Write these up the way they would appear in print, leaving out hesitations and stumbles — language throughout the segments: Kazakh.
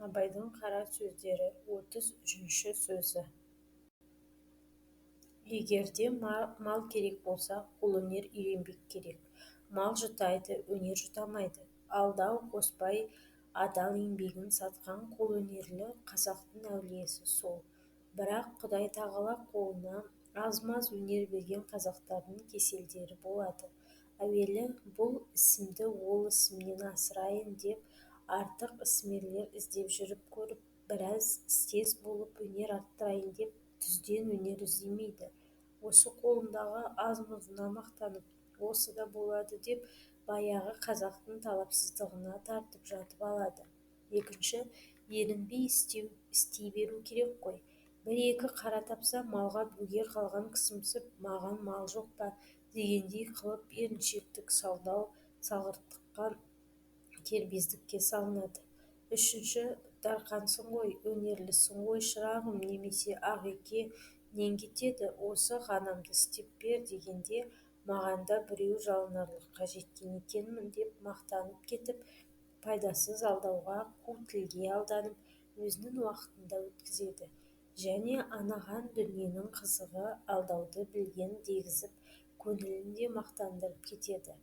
Абайдың қара сөздері 33-ші сөзі. Егерде мал керек болса, қолөнер үйренбек керек. Мал жұтайды, өнер жұтамайды. Алдау қоспай адал еңбегін сатқан қолөнерлі қазақтың әулиесі сол. Бірақ Құдай тағала қолына аз-маз өнер берген қазақтардың кеселдері болады. Әуелі бұл ісімді ол ісімнен асырайын деп артық ісмерлер іздеп жүріп көріп, біраз істес болып өнер арттырайын деп түзден өнер іздемейді. Осы қолындағы аз-мұзына мақтанып, осы да болады деп баяғы қазақтың талапсыздығына тартып жатып алады. Екінші, ерінбей істей беру керек қой. Бір-екі қара тапса, малға бүге қалған кісімсіп, маған мал жоқ па дегендей қылып еріншектік саудау салғырттыққа кербездікке салынады. Үшінші, дарқансың ғой, өнерлісің ғой шырағым немесе ағеке, нең кетеді, осы ғанамды істеп бер дегенде, маған да біреу жалынарлыққа жеткен екенмін деп мақтанып кетіп, пайдасыз алдауға, қу тілге алданып, өзінің уақытын да өткізеді. Және анаған дүниенің қызығы алдауды білген дегізіп, көңілін де мақтандырып кетеді.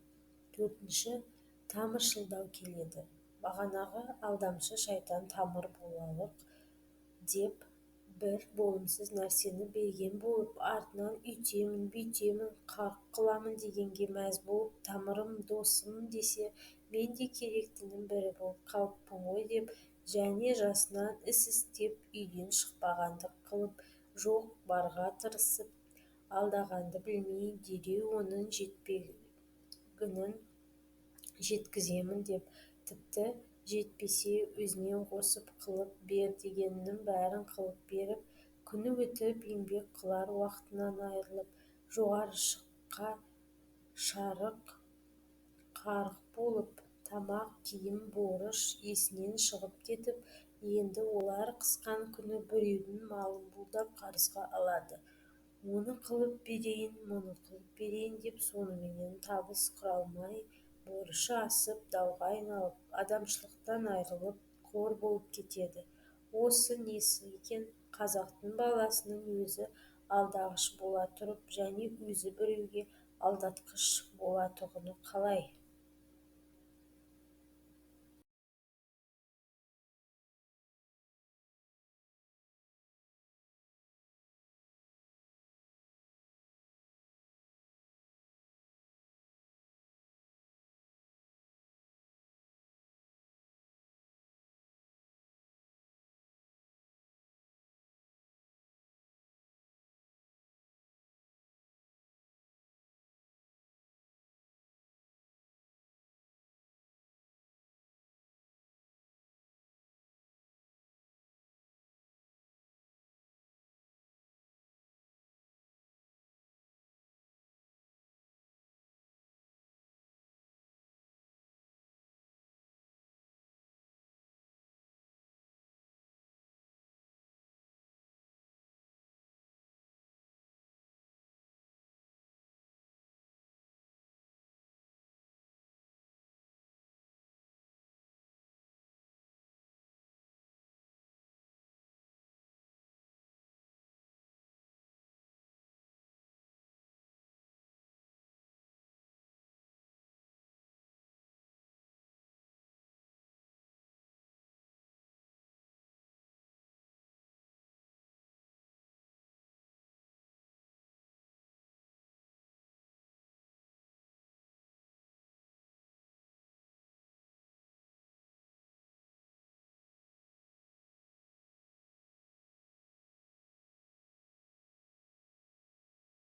Төртінші, тамыршылдау келеді. Бағанағы алдамшы шайтан тамыр болалық деп бір болымсыз нәрсені берген болып, артынан үйтемін, бүйтемін, қарқ қыламын дегенге мәз болып, тамырым, досым десе, мен де керектінің бірі болып қалыппын ғой деп, және жасынан іс істеп, үйден шықпағандық қылып, жоқ барға тырысып, алдағанды білмей, дереу оның жетпегінін жеткіземін деп, тіпті жетпесе өзінен қосып қылып бер дегенінің бәрін қылып беріп, күні өтіп еңбек қылар уақытынан айырылып, жоғары шыққа шарық қарық болып, тамақ, киім, борыш есінен шығып кетіп, енді олар қысқан күні біреудің малын бұлдап қарызға алады. Оны қылып берейін, мұны қылып берейін деп соныменен табыс құра алмай, борышы асып, дауға айналып, адамшылықтан айырылып, қор болып кетеді. Осы несі екен, қазақтың баласының өзі алдағыш бола тұрып, және өзі біреуге алдатқыш болатұғыны қалай?